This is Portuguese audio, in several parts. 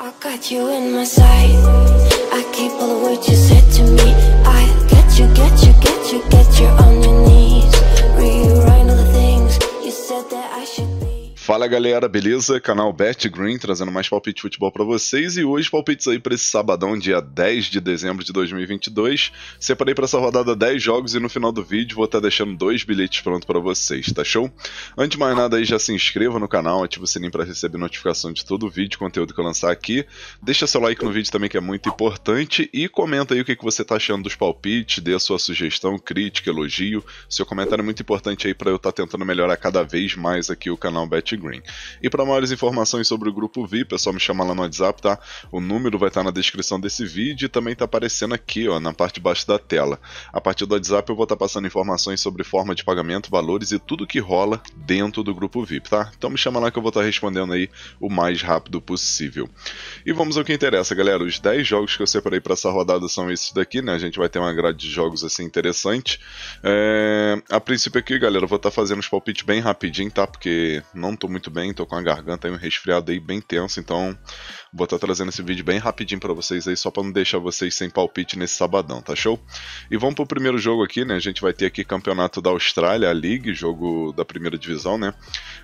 I got you in my sight. I keep all the words you said to me. I get you on your knees. Rewrite all the things you said that I should be. Fala galera, beleza? Canal BetGreen trazendo mais palpite de futebol pra vocês e hoje palpites aí pra esse sabadão, dia 10 de dezembro de 2022. Separei pra essa rodada 10 jogos e no final do vídeo vou estar deixando 2 bilhetes prontos pra vocês, tá show? Antes de mais nada aí, já se inscreva no canal, ativa o sininho pra receber notificação de todo o vídeo, conteúdo que eu lançar aqui. Deixa seu like no vídeo também que é muito importante e comenta aí o que você tá achando dos palpites, dê a sua sugestão, crítica, elogio. Seu comentário é muito importante aí pra eu estar tentando melhorar cada vez mais aqui o canal BetGreen. E para maiores informações sobre o grupo VIP, é só me chamar lá no WhatsApp, tá? O número vai estar na descrição desse vídeo e também tá aparecendo aqui, ó, na parte de baixo da tela. A partir do WhatsApp eu vou estar passando informações sobre forma de pagamento, valores e tudo que rola dentro do grupo VIP, tá? Então me chama lá que eu vou estar respondendo aí o mais rápido possível. E vamos ao que interessa, galera. Os 10 jogos que eu separei para essa rodada são esses daqui, né? A gente vai ter uma grade de jogos assim interessante. A princípio aqui, galera, eu vou estar fazendo os palpites bem rapidinho, tá? Porque não tô muito bem, tô com a garganta e um resfriado aí bem tenso, então vou estar trazendo esse vídeo bem rapidinho pra vocês aí, só pra não deixar vocês sem palpite nesse sabadão, tá show? E vamos pro primeiro jogo aqui, né? A gente vai ter aqui Campeonato da Austrália, a League, jogo da primeira divisão, né?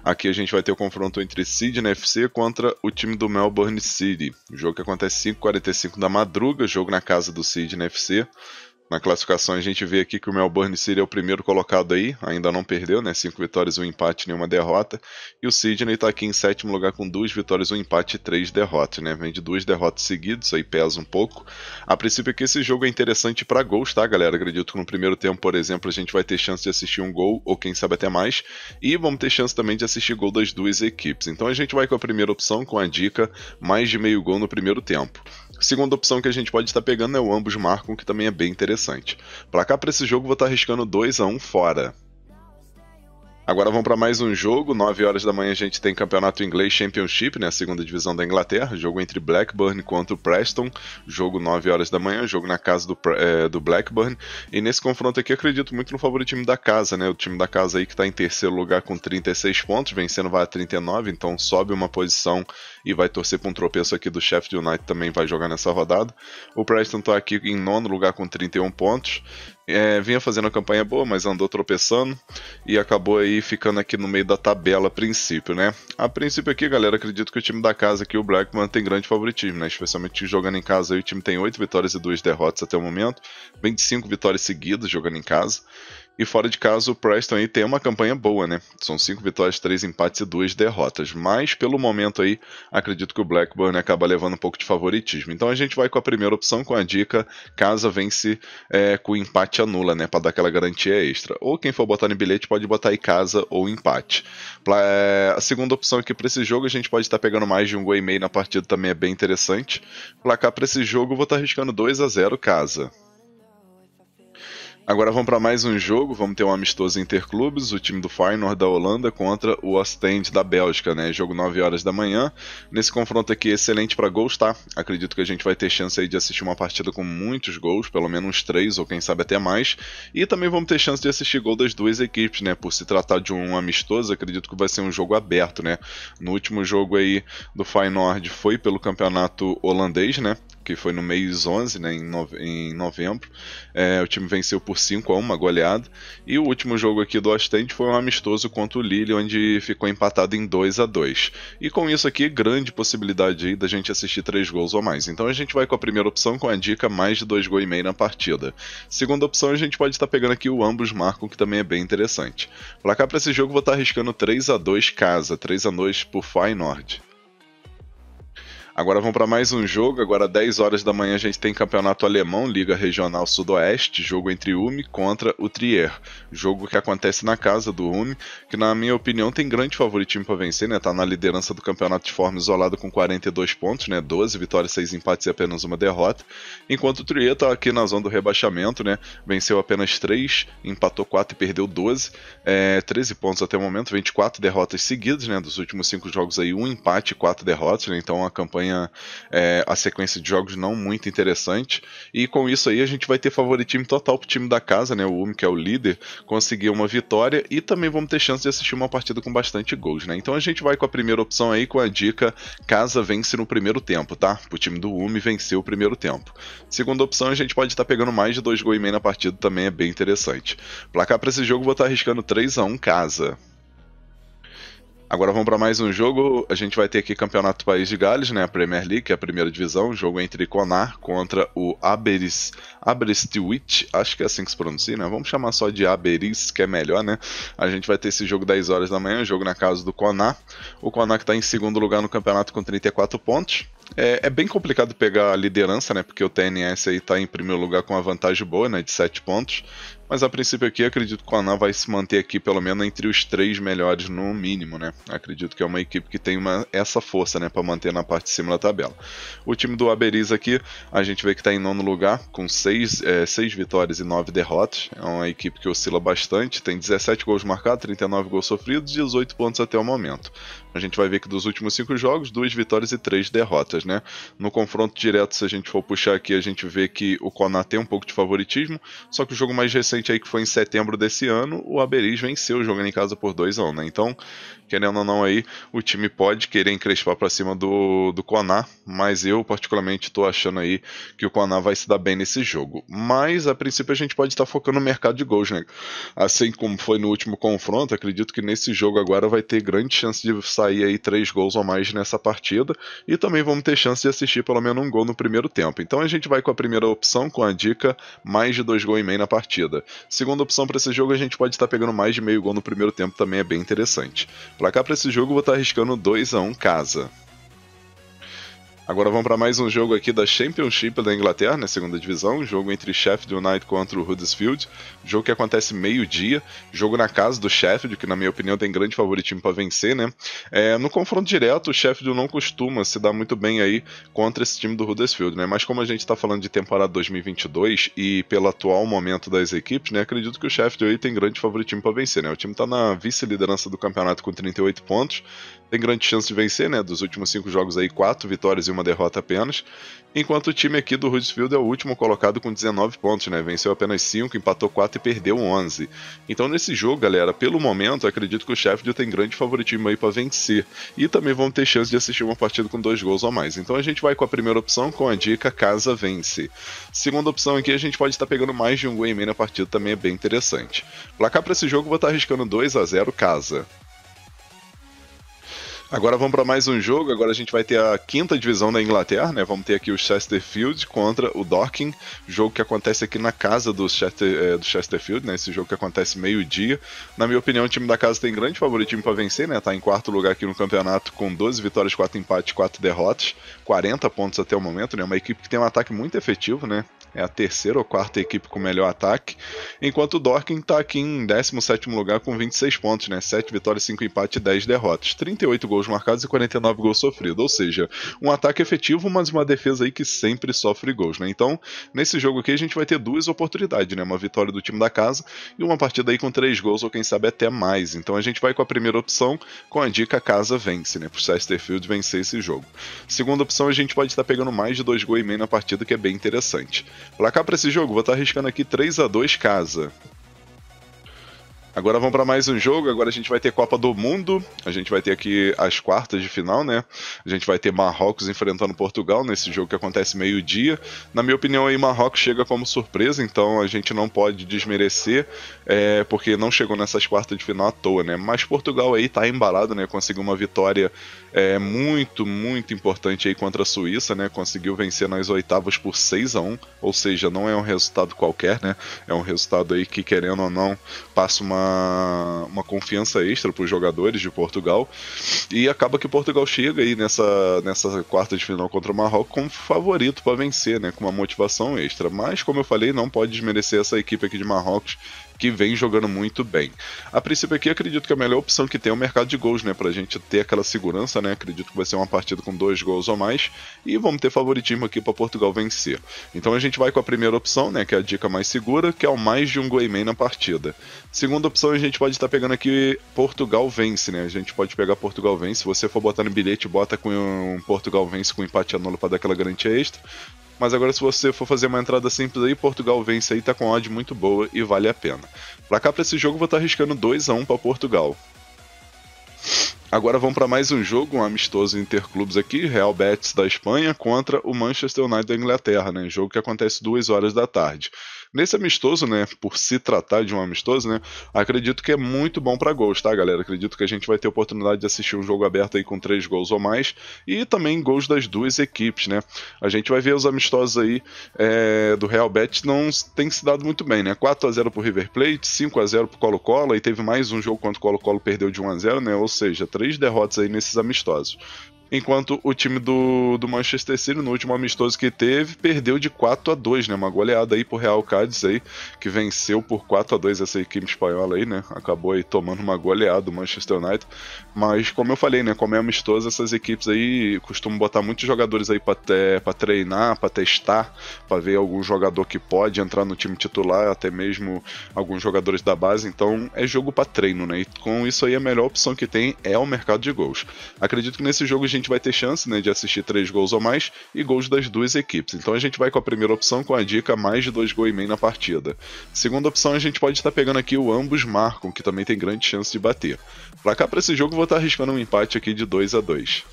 Aqui a gente vai ter o confronto entre Sydney FC contra o time do Melbourne City. O jogo que acontece 5h45 da madruga, jogo na casa do Sydney FC. Na classificação a gente vê aqui que o Melbourne City é o primeiro colocado aí, ainda não perdeu, né? 5 vitórias, 1 empate e nenhuma derrota. E o Sydney tá aqui em 7º lugar com 2 vitórias, 1 empate e 3 derrotas, né? Vem de 2 derrotas seguidas, aí pesa um pouco. A princípio aqui esse jogo é interessante para gols, tá, galera? Acredito que no primeiro tempo, por exemplo, a gente vai ter chance de assistir um gol, ou quem sabe até mais. E vamos ter chance também de assistir gol das duas equipes. Então a gente vai com a primeira opção, com a dica mais de meio gol no primeiro tempo. Segunda opção que a gente pode estar pegando é o ambos marcam, que também é bem interessante. Placar para esse jogo vou estar arriscando 2-1 fora. Agora vamos para mais um jogo, 9 horas da manhã a gente tem Campeonato Inglês Championship, né, a segunda divisão da Inglaterra, jogo entre Blackburn contra o Preston, jogo 9 horas da manhã, jogo na casa do Blackburn, e nesse confronto aqui acredito muito no favoritismo da casa, né, o time da casa aí que está em terceiro lugar com 36 pontos, vencendo vai a 39, então sobe uma posição e vai torcer para um tropeço aqui do Sheffield United, também vai jogar nessa rodada. O Preston está aqui em 9º lugar com 31 pontos, vinha fazendo a campanha boa, mas andou tropeçando e acabou aí ficando aqui no meio da tabela a princípio, né? A princípio aqui, galera, acredito que o time da casa aqui, o Blackburn, tem grande favoritismo, né? Especialmente jogando em casa aí, o time tem 8 vitórias e 2 derrotas até o momento, vem de 5 vitórias seguidas jogando em casa. E fora de casa o Preston aí tem uma campanha boa, né? São 5 vitórias, 3 empates e 2 derrotas. Mas pelo momento aí, acredito que o Blackburn acaba levando um pouco de favoritismo. Então a gente vai com a primeira opção, com a dica, casa vence com empate anula, né? Para dar aquela garantia extra. Ou quem for botar no bilhete pode botar aí casa ou empate. A segunda opção aqui para esse jogo, a gente pode estar pegando mais de 1,5 gol na partida, também é bem interessante. Placar para esse jogo, eu vou estar arriscando 2-0 casa. Agora vamos para mais um jogo, vamos ter um amistoso interclubes, o time do Feyenoord da Holanda contra o Oostende da Bélgica, né? Jogo 9 horas da manhã. Nesse confronto aqui excelente para gols, tá? Acredito que a gente vai ter chance aí de assistir uma partida com muitos gols, pelo menos uns 3 ou quem sabe até mais. E também vamos ter chance de assistir gol das duas equipes, né? Por se tratar de um amistoso, acredito que vai ser um jogo aberto, né? No último jogo aí do Feyenoord foi pelo campeonato holandês, né? Que foi no mês 11, né, em novembro. O time venceu por 5-1, uma goleada. E o último jogo aqui do Oostende foi um amistoso contra o Lille, onde ficou empatado em 2-2. E com isso aqui, grande possibilidade aí da gente assistir 3 gols ou mais. Então a gente vai com a primeira opção, com a dica mais de 2,5 gols na partida. Segunda opção, a gente pode estar pegando aqui o ambos marcam, que também é bem interessante. Placar para esse jogo, vou estar arriscando 3-2 casa, 3-2 por Feyenoord. Agora vamos para mais um jogo, agora 10 horas da manhã a gente tem Campeonato Alemão, Liga Regional Sudoeste, jogo entre Ulm contra o Trier. Jogo que acontece na casa do Ulm, que na minha opinião tem grande favoritismo para vencer, né? Tá na liderança do campeonato de forma isolada com 42 pontos, né? 12 vitórias, 6 empates e apenas uma derrota. Enquanto o Trier tá aqui na zona do rebaixamento, né? Venceu apenas 3, empatou 4 e perdeu 12. 13 pontos até o momento, 24 derrotas seguidas, né? Dos últimos 5 jogos aí, 1 empate e 4 derrotas, né? Então a campanha acompanha a sequência de jogos não muito interessante, e com isso aí a gente vai ter favoritismo total pro time da casa, né, o UME, que é o líder, conseguir uma vitória, e também vamos ter chance de assistir uma partida com bastante gols, né. Então a gente vai com a primeira opção aí, com a dica casa vence no primeiro tempo, tá? Pro time do UME vencer o primeiro tempo. Segunda opção, a gente pode estar pegando mais de 2,5 gols na partida, também é bem interessante. Placar para esse jogo, vou estar arriscando 3-1 casa. Agora vamos para mais um jogo. A gente vai ter aqui Campeonato do País de Gales, né, a Premier League, que é a primeira divisão, jogo entre Conar contra o Aberystwyth, acho que é assim que se pronuncia, né? Vamos chamar só de Aberystwyth, que é melhor, né? A gente vai ter esse jogo 10 horas da manhã, jogo na casa do Conar. O Conar que está em segundo lugar no campeonato com 34 pontos. É bem complicado pegar a liderança, né? Porque o TNS aí tá em primeiro lugar com uma vantagem boa, né? De 7 pontos. Mas a princípio aqui, acredito que o Conar vai se manter aqui pelo menos entre os 3 melhores no mínimo, né? Acredito que é uma equipe que tem essa força, né? Para manter na parte de cima da tabela. O time do Aberystwyth aqui, a gente vê que está em nono lugar, com 6 vitórias e 9 derrotas. É uma equipe que oscila bastante, tem 17 gols marcados, 39 gols sofridos, 18 pontos até o momento. A gente vai ver que dos últimos 5 jogos, 2 vitórias e 3 derrotas, né? No confronto direto, se a gente for puxar aqui, a gente vê que o Conar tem um pouco de favoritismo, só que o jogo mais recente aí, que foi em setembro desse ano, o Aberystwyth venceu jogando em casa por 2-1, né? Então, querendo ou não aí, o time pode querer encrespar para cima do Conar, mas eu particularmente estou achando aí que o Conar vai se dar bem nesse jogo. Mas, a princípio, a gente pode estar focando no mercado de gols, né? Assim como foi no último confronto, acredito que nesse jogo agora vai ter grande chance de sair aí 3 gols ou mais nessa partida, e também vamos ter chance de assistir pelo menos um gol no primeiro tempo. Então a gente vai com a primeira opção, com a dica mais de 2,5 gols na partida. Segunda opção para esse jogo, a gente pode estar pegando mais de meio gol no primeiro tempo, também é bem interessante. Placar para esse jogo, vou estar arriscando 2-1 casa. Agora vamos para mais um jogo aqui da Championship da Inglaterra, na segunda divisão, jogo entre Sheffield United contra o Huddersfield, jogo que acontece meio-dia, jogo na casa do Sheffield, que na minha opinião tem grande favoritismo para vencer, né? No confronto direto, o Sheffield não costuma se dar muito bem aí contra esse time do Huddersfield, né? Mas como a gente está falando de temporada 2022 e pelo atual momento das equipes, né? Acredito que o Sheffield aí tem grande favoritismo para vencer, né? O time está na vice-liderança do campeonato com 38 pontos, tem grande chance de vencer, né? Dos últimos 5 jogos aí, 4 vitórias e uma derrota apenas, enquanto o time aqui do Huddersfield é o último colocado com 19 pontos, né? Venceu apenas 5, empatou 4 e perdeu 11. Então nesse jogo, galera, pelo momento, acredito que o Sheffield tem grande favoritismo aí para vencer, e também vão ter chance de assistir uma partida com 2 gols ou mais. Então a gente vai com a primeira opção, com a dica casa vence. Segunda opção aqui, a gente pode estar pegando mais de 1,5 gols na partida, também é bem interessante. Placar para esse jogo, vou estar arriscando 2-0 casa. Agora vamos para mais um jogo. Agora a gente vai ter a quinta divisão da Inglaterra, né? Vamos ter aqui o Chesterfield contra o Dorking, jogo que acontece aqui na casa do Chesterfield, né? Esse jogo que acontece meio-dia. Na minha opinião, o time da casa tem grande favoritismo para vencer, né? Tá em quarto lugar aqui no campeonato com 12 vitórias, 4 empates, 4 derrotas, 40 pontos até o momento, né? Uma equipe que tem um ataque muito efetivo, né? É a terceira ou quarta equipe com melhor ataque, enquanto o Dorking está aqui em 17º lugar com 26 pontos, né? 7 vitórias, 5 empates e 10 derrotas, 38 gols marcados e 49 gols sofridos, ou seja, um ataque efetivo, mas uma defesa aí que sempre sofre gols, né? Então, nesse jogo aqui a gente vai ter 2 oportunidades, né? Uma vitória do time da casa e uma partida aí com 3 gols ou quem sabe até mais. Então a gente vai com a primeira opção, com a dica casa vence, né? Pro Chesterfield vencer esse jogo. Segunda opção, a gente pode estar pegando mais de 2,5 gols na partida, que é bem interessante. Placar para esse jogo, vou estar arriscando aqui 3-2 casa. Agora vamos para mais um jogo. Agora a gente vai ter Copa do Mundo, a gente vai ter aqui as quartas de final, né? A gente vai ter Marrocos enfrentando Portugal nesse jogo que acontece meio-dia. Na minha opinião aí Marrocos chega como surpresa, então a gente não pode desmerecer, porque não chegou nessas quartas de final à toa, né? Mas Portugal aí tá embalado, né? Conseguiu uma vitória muito, muito importante aí contra a Suíça, né? Conseguiu vencer nas oitavas por 6-1, ou seja, não é um resultado qualquer, né? É um resultado aí que, querendo ou não, passa uma confiança extra para os jogadores de Portugal, e acaba que Portugal chega aí nessa quarta de final contra o Marrocos como favorito para vencer, né, com uma motivação extra. Mas, como eu falei, não pode desmerecer essa equipe aqui de Marrocos, que vem jogando muito bem. A princípio aqui, acredito que a melhor opção que tem é o mercado de gols, né, pra gente ter aquela segurança, né, acredito que vai ser uma partida com 2 gols ou mais, e vamos ter favoritismo aqui para Portugal vencer. Então a gente vai com a primeira opção, né, que é a dica mais segura, que é o mais de 1 gol e meio na partida. Segunda opção, a gente pode estar pegando aqui Portugal vence, né, a gente pode pegar Portugal vence, se você for botar no bilhete, bota com um Portugal vence com empate anulo para dar aquela garantia extra. Mas agora se você for fazer uma entrada simples aí, Portugal vence aí, tá com odd muito boa e vale a pena. Pra cá, pra esse jogo, vou estar arriscando 2-1 para Portugal. Agora vamos para mais um jogo, um amistoso interclubes aqui, Real Betis da Espanha contra o Manchester United da Inglaterra, né? Jogo que acontece 2 horas da tarde. Nesse amistoso, né, por se tratar de um amistoso, né, acredito que é muito bom para gols, tá, galera? Acredito que a gente vai ter oportunidade de assistir um jogo aberto aí com 3 gols ou mais e também gols das duas equipes, né? A gente vai ver os amistosos aí do Real Betis não tem se dado muito bem, né? 4-0 pro River Plate, 5-0 pro Colo-Colo e teve mais um jogo contra o Colo-Colo perdeu de 1-0, né? Ou seja, 3 derrotas aí nesses amistosos. Enquanto o time do Manchester City, no último amistoso que teve, perdeu de 4-2, né? Uma goleada aí pro Real Cádiz aí, que venceu por 4-2 essa equipe espanhola aí, né? Acabou aí tomando uma goleada do Manchester United. Mas, como eu falei, né? Como é amistoso, essas equipes aí costumam botar muitos jogadores aí pra treinar, pra testar, pra ver algum jogador que pode entrar no time titular, até mesmo alguns jogadores da base. Então, é jogo pra treino, né? E com isso aí, a melhor opção que tem é o mercado de gols. Acredito que nesse jogo a gente vai ter chance, né, de assistir 3 gols ou mais e gols das duas equipes. Então a gente vai com a primeira opção com a dica mais de 2 gols e meio na partida. Segunda opção a gente pode estar pegando aqui o ambos marcam, que também tem grande chance de bater. Pra cá, pra esse jogo, vou estar arriscando um empate aqui de 2-2.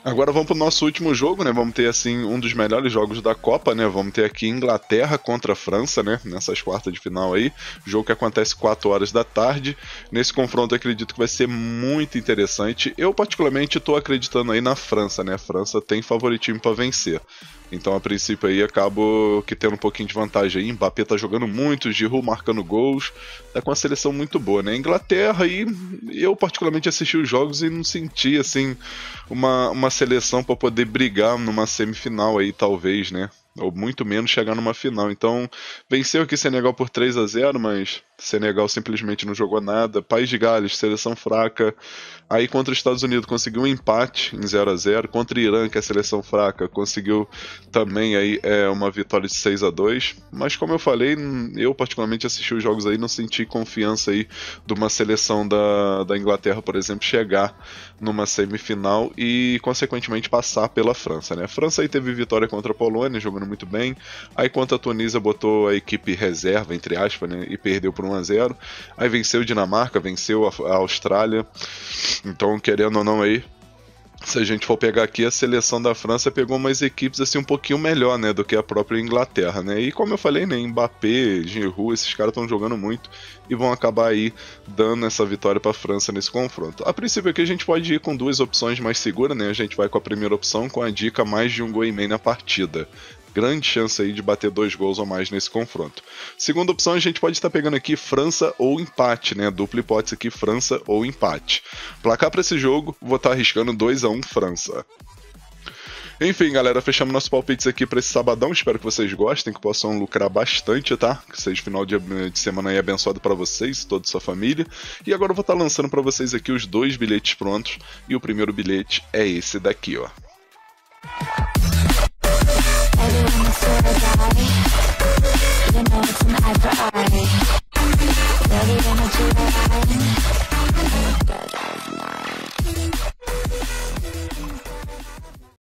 Agora vamos para o nosso último jogo, né? Vamos ter assim um dos melhores jogos da Copa, né? Vamos ter aqui Inglaterra contra a França, né? Nessas quartas de final aí, jogo que acontece 4 horas da tarde. Nesse confronto eu acredito que vai ser muito interessante. Eu particularmente estou acreditando aí na França, né? A França tem favoritismo para vencer. Então, a princípio aí, acabo que tendo um pouquinho de vantagem aí. Mbappé tá jogando muito, Giroud marcando gols. Tá com uma seleção muito boa, né? Inglaterra aí, eu particularmente assisti os jogos e não senti, assim, uma seleção para poder brigar numa semifinal aí, talvez, né? Ou muito menos chegar numa final. Então, venceu aqui Senegal por 3-0, mas Senegal simplesmente não jogou nada. País de Gales, seleção fraca. Aí contra os Estados Unidos conseguiu um empate em 0-0. Contra o Irã, que é a seleção fraca, conseguiu também aí uma vitória de 6-2. Mas como eu falei, eu particularmente assisti os jogos aí, não senti confiança aí de uma seleção da Inglaterra, por exemplo, chegar numa semifinal e consequentemente passar pela França, né? A França aí teve vitória contra a Polônia, jogando muito bem. Aí contra a Tunísia botou a equipe reserva, entre aspas, né? E perdeu por 1-0. Aí venceu a Dinamarca, venceu a Austrália. Então, querendo ou não aí, se a gente for pegar aqui, a seleção da França pegou umas equipes assim um pouquinho melhor, né, do que a própria Inglaterra, né? E como eu falei, né, Mbappé, Giroud, esses caras estão jogando muito e vão acabar aí dando essa vitória para a França nesse confronto. A princípio aqui a gente pode ir com 2 opções mais seguras, né? A gente vai com a primeira opção com a dica mais de 1 gol e meio na partida. Grande chance aí de bater 2 gols ou mais nesse confronto. Segunda opção, a gente pode estar pegando aqui França ou empate, né? Dupla hipótese aqui, França ou empate. Placar para esse jogo, vou estar arriscando 2-1 França. Enfim, galera, fechamos nossos palpites aqui para esse sabadão. Espero que vocês gostem, que possam lucrar bastante, tá? Que seja final de semana aí abençoado para vocês, toda a sua família. E agora eu vou estar lançando para vocês aqui os 2 bilhetes prontos. E o primeiro bilhete é esse daqui, ó. Everyone is so die. You know it's an eye for eye.